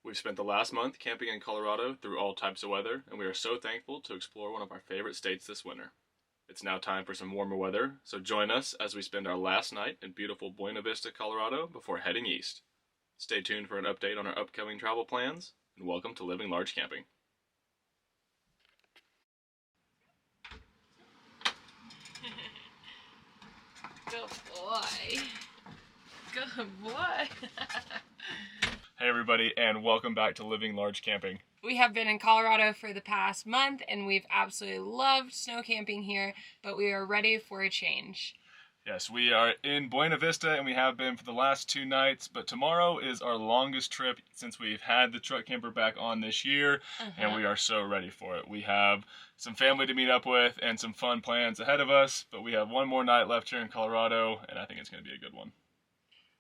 We've spent the last month camping in Colorado through all types of weather, and we are so thankful to explore one of our favorite states this winter. It's now time for some warmer weather, so join us as we spend our last night in beautiful Buena Vista, Colorado before heading east. Stay tuned for an update on our upcoming travel plans, and welcome to Living Large Camping. Good boy. Good boy. Hey everybody, and welcome back to Living Large Camping. We have been in Colorado for the past month, and we've absolutely loved snow camping here, but we are ready for a change. Yes, we are in Buena Vista, and we have been for the last 2 nights, but tomorrow is our longest trip since we've had the truck camper back on this year, and we are so ready for it. We have some family to meet up with and some fun plans ahead of us, but we have one more night left here in Colorado, and I think it's going to be a good one.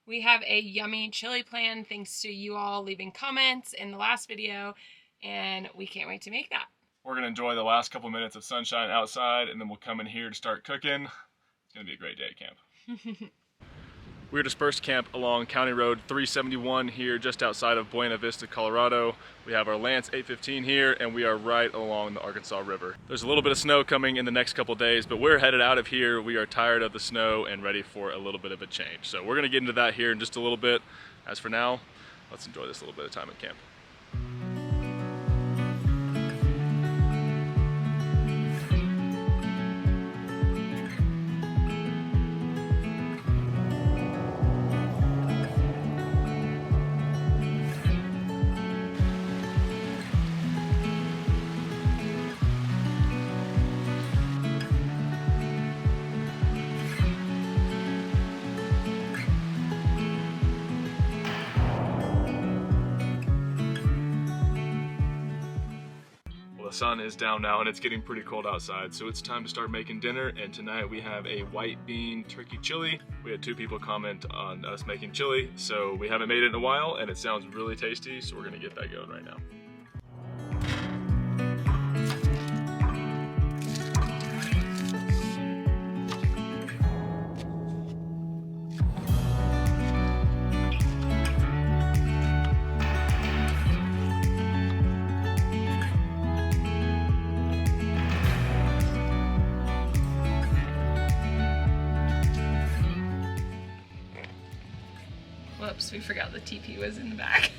We have a yummy chili plan thanks to you all leaving comments in the last video, and we can't wait to make that. We're going to enjoy the last couple minutes of sunshine outside, and then we'll come in here to start cooking. It's going to be a great day at camp. We're dispersed camp along County Road 371 here just outside of Buena Vista, Colorado. We have our Lance 815 here, and we are right along the Arkansas River. There's a little bit of snow coming in the next couple days, but we're headed out of here. We are tired of the snow and ready for a little bit of a change. So we're gonna get into that here in just a little bit. As for now, let's enjoy this little bit of time at camp. The sun is down now and it's getting pretty cold outside, so it's time to start making dinner. And tonight we have a white bean turkey chili. We had 2 people comment on us making chili, so we haven't made it in a while and it sounds really tasty, so we're gonna get that going right now. Whoops, we forgot the TP was in the back.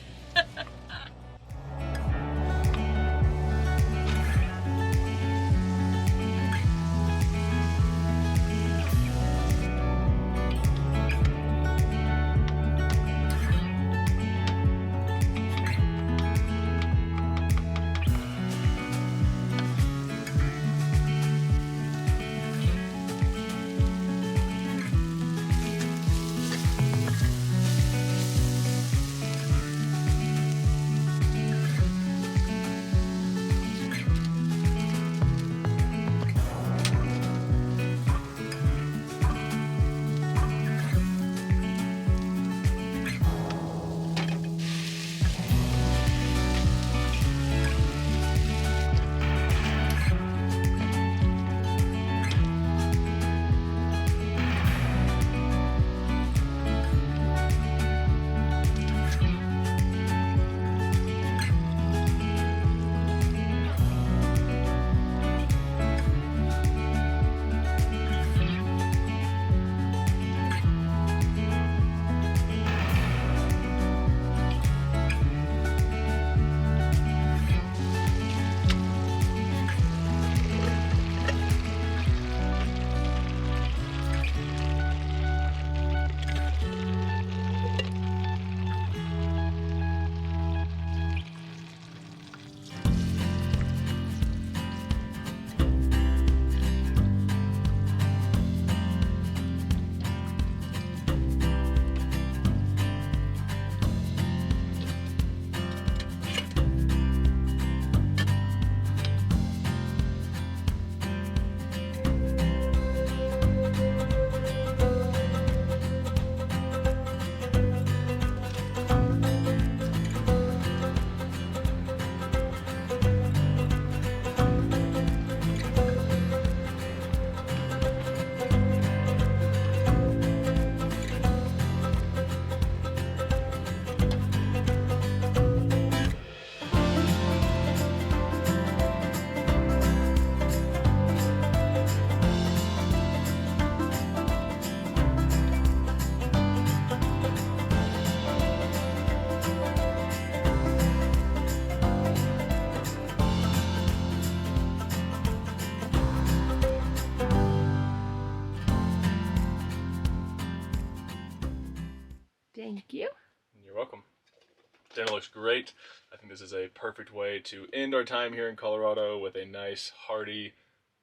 Dinner looks great. I think this is a perfect way to end our time here in Colorado with a nice, hearty,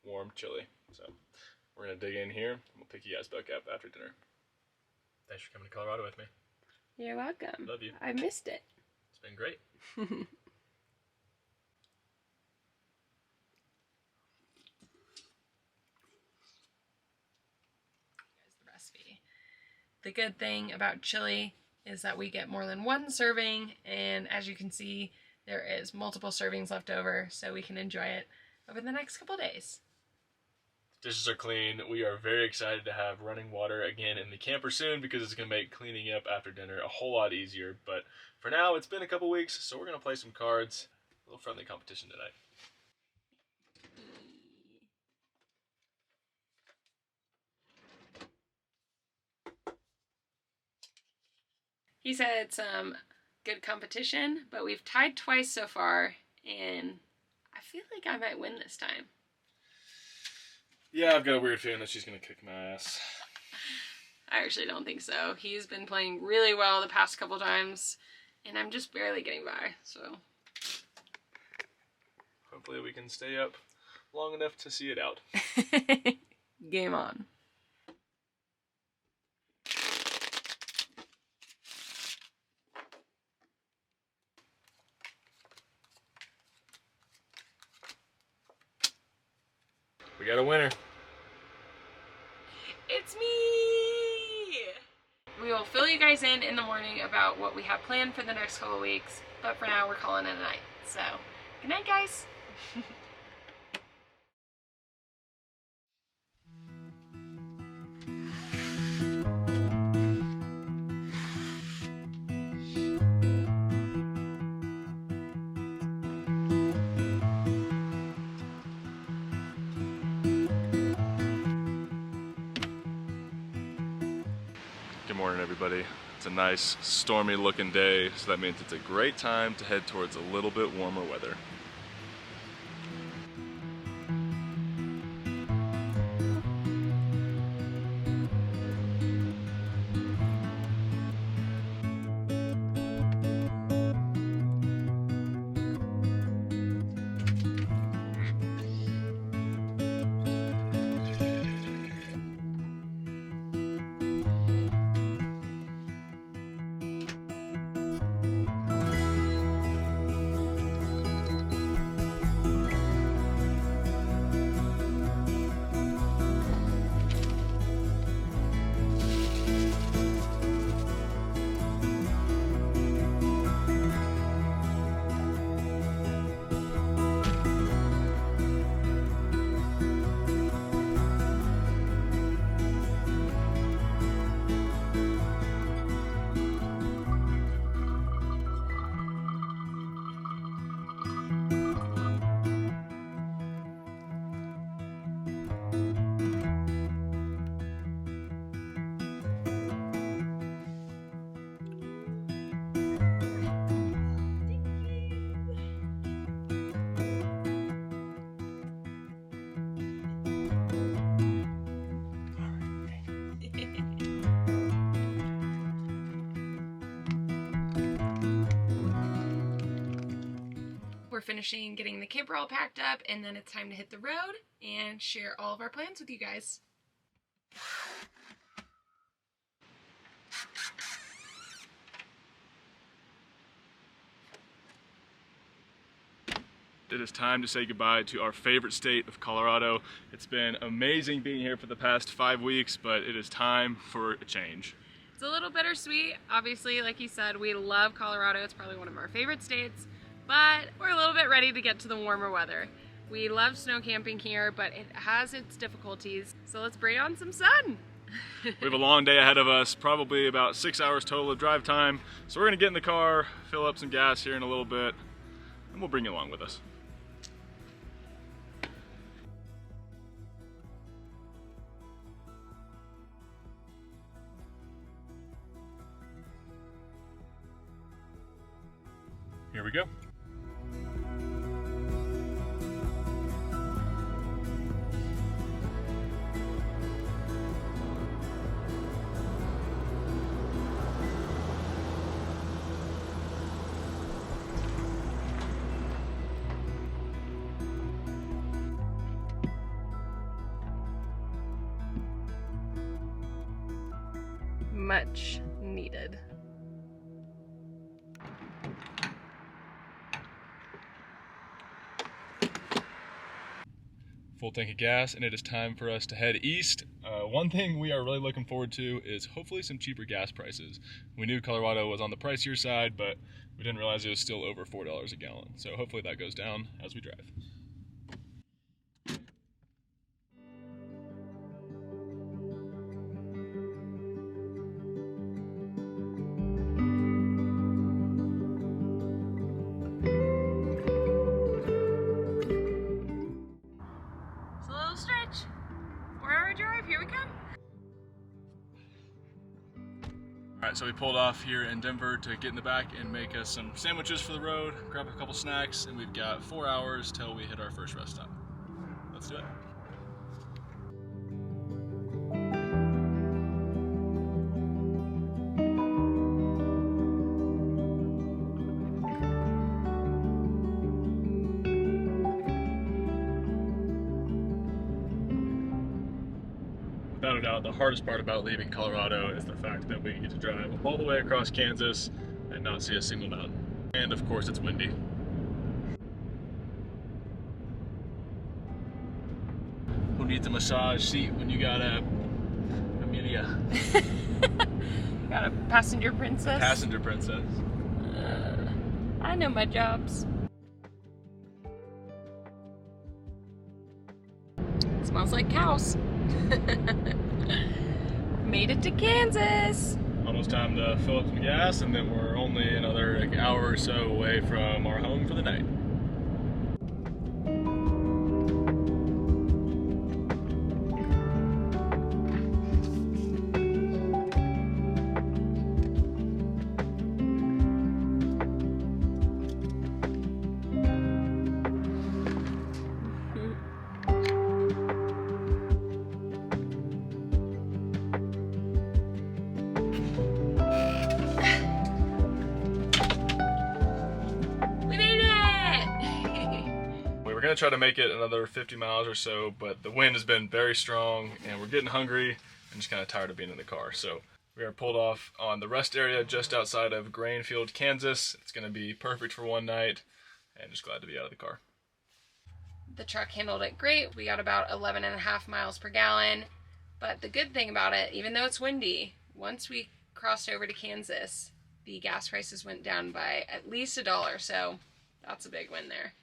warm chili. So we're going to dig in here, and we'll pick you guys back up after dinner. Thanks for coming to Colorado with me. You're welcome. Love you. I missed it. It's been great. Here's the recipe. The good thing about chili is that we get more than one serving, and as you can see, there is multiple servings left over, so we can enjoy it over the next couple days. Dishes are clean. We are very excited to have running water again in the camper soon because it's going to make cleaning up after dinner a whole lot easier. But for now, it's been a couple weeks, so we're going to play some cards. A little friendly competition tonight. He said some good competition, but we've tied twice so far, and I feel like I might win this time. Yeah, I've got a weird feeling that she's going to kick my ass. I actually don't think so. He's been playing really well the past couple times, and I'm just barely getting by, so. Hopefully we can stay up long enough to see it out. Game on. We got a winner. It's me! We will fill you guys in the morning about what we have planned for the next couple weeks, but for now we're calling it a night. So, good night, guys! Good morning, everybody. It's a nice stormy looking day, so that means it's a great time to head towards a little bit warmer weather. We're finishing getting the camper all packed up, and then it's time to hit the road and share all of our plans with you guys. It is time to say goodbye to our favorite state of Colorado. It's been amazing being here for the past 5 weeks, but it is time for a change. It's a little bittersweet. Obviously, like you said, we love Colorado. It's probably one of our favorite states, but we're a little bit ready to get to the warmer weather. We love snow camping here, but it has its difficulties, so let's bring on some sun. We have a long day ahead of us, probably about 6 hours total of drive time, so we're gonna get in the car, fill up some gas here in a little bit, and we'll bring you along with us. Here we go. much needed. Full tank of gas, and it is time for us to head east. One thing we are really looking forward to is hopefully some cheaper gas prices. We knew Colorado was on the pricier side, but we didn't realize it was still over $4 a gallon. So hopefully that goes down as we drive. It's a little stretch. 4-hour drive, here we come. Alright, so we pulled off here in Denver to get in the back and make us some sandwiches for the road, grab a couple snacks, and we've got 4 hours till we hit our first rest stop. Let's do it. Without a doubt, the hardest part about leaving Colorado is the fact that we get to drive all the way across Kansas and not see a single mountain. And of course, it's windy. Who needs a massage seat when you got a Amelia? Got a passenger princess. Passenger princess. I know my jobs. It smells like cows. Made it to Kansas. Almost time to fill up some gas, and then we're only another hour or so away from our home for the night. We're gonna try to make it another 50 miles or so, but the wind has been very strong and we're getting hungry and just kind of tired of being in the car. So we are pulled off on the rest area just outside of Grainfield, Kansas. It's gonna be perfect for one night and just glad to be out of the car. The truck handled it great. We got about 11.5 miles per gallon. But the good thing about it, even though it's windy, once we crossed over to Kansas, the gas prices went down by at least $1. So that's a big win there.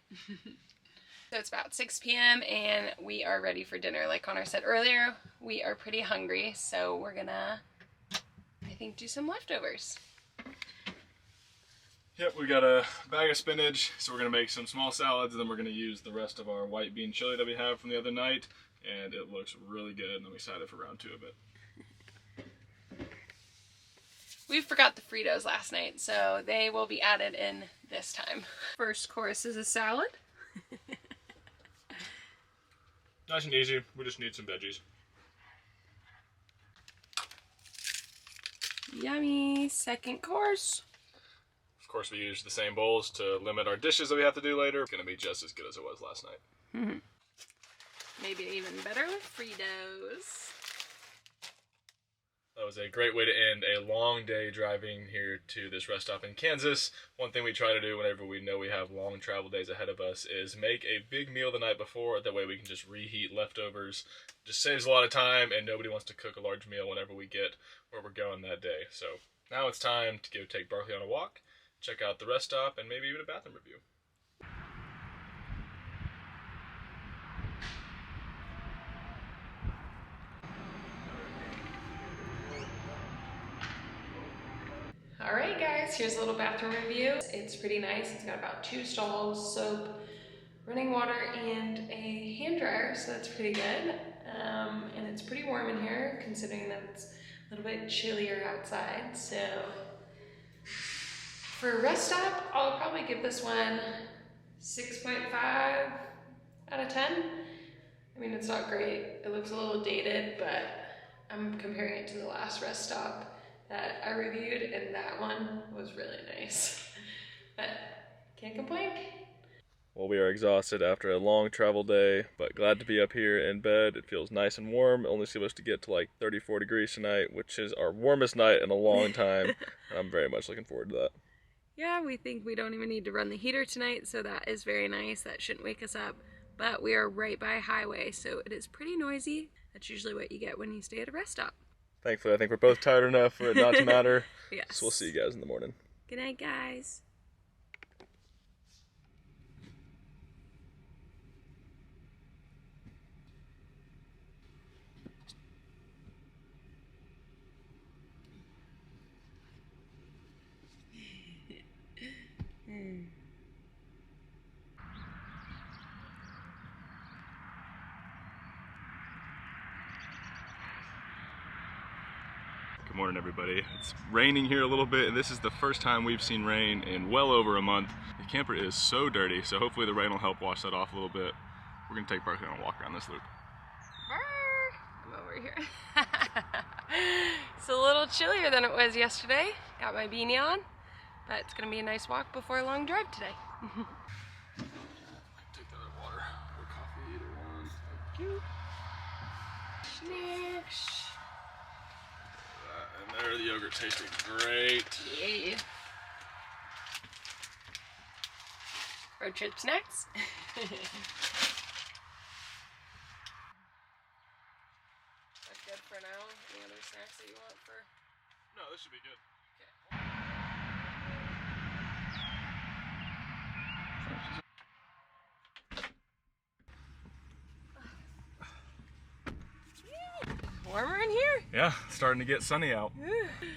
So it's about 6 p.m. and we are ready for dinner. Like Connor said earlier, we are pretty hungry, so we're gonna, I think, do some leftovers. Yep, we got a bag of spinach, so we're gonna make some small salads, and then we're gonna use the rest of our white bean chili that we have from the other night, and it looks really good, and I'm excited for round 2 of it. We forgot the Fritos last night, so they will be added in this time. First course is a salad. Nice and easy, we just need some veggies. Yummy. Second course. Of course, we use the same bowls to limit our dishes that we have to do later. It's gonna be just as good as it was last night. Maybe even better with Fritos. That was a great way to end a long day driving here to this rest stop in Kansas. One thing we try to do whenever we know we have long travel days ahead of us is make a big meal the night before. That way we can just reheat leftovers. Just saves a lot of time, and nobody wants to cook a large meal whenever we get where we're going that day. So now it's time to go take Barkley on a walk, check out the rest stop, and maybe even a bathroom review. Alright guys, here's a little bathroom review. It's pretty nice. It's got about 2 stalls, soap, running water, and a hand dryer, so that's pretty good. And it's pretty warm in here, considering that it's a little bit chillier outside. So for a rest stop, I'll probably give this one 6.5 out of 10. I mean, it's not great. It looks a little dated, but I'm comparing it to the last rest stop that I reviewed, and that one was really nice. But can't complain. Well, we are exhausted after a long travel day, but glad to be up here in bed. It feels nice and warm. Only supposed to get to like 34 degrees tonight, which is our warmest night in a long time. And I'm very much looking forward to that. Yeah, we think we don't even need to run the heater tonight, so that is very nice. That shouldn't wake us up. But we are right by a highway, so it is pretty noisy. That's usually what you get when you stay at a rest stop. Thankfully, I think we're both tired enough for it not to matter. Yes. So we'll see you guys in the morning. Good night, guys. Good morning, everybody. It's raining here a little bit, and this is the first time we've seen rain in well over a month. The camper is so dirty, so hopefully the rain will help wash that off a little bit. We're gonna take Barkley on a walk around this loop. I'm over here. It's a little chillier than it was yesterday. Got my beanie on, but it's gonna be a nice walk before a long drive today. Take that water or coffee, either one. Thank you. Snacks. And there, the yogurt tasted great. Yeah. Road trip snacks. That's good for now. Any other snacks that you want for? No, this should be good. Warmer in here? Yeah, starting to get sunny out.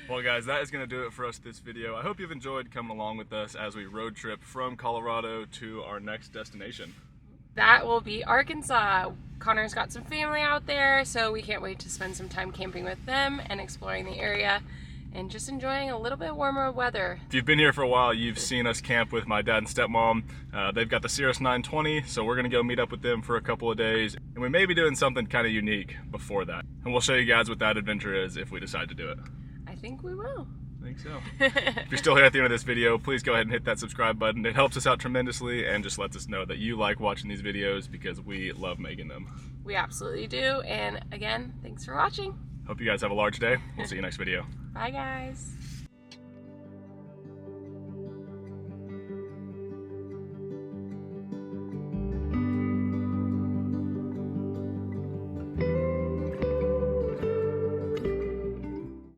Well guys, that is going to do it for us this video. I hope you've enjoyed coming along with us as we road trip from Colorado to our next destination. That will be Arkansas. Connor's got some family out there, so we can't wait to spend some time camping with them and exploring the area and just enjoying a little bit warmer weather. If you've been here for a while, you've seen us camp with my dad and stepmom. They've got the Cirrus 920, so we're gonna go meet up with them for a couple of days. And we may be doing something kind of unique before that. And we'll show you guys what that adventure is if we decide to do it. I think we will. I think so. If you're still here at the end of this video, please go ahead and hit that subscribe button. It helps us out tremendously and just lets us know that you like watching these videos because we love making them. We absolutely do. And again, thanks for watching. Hope you guys have a large day. We'll see you next video. Bye guys.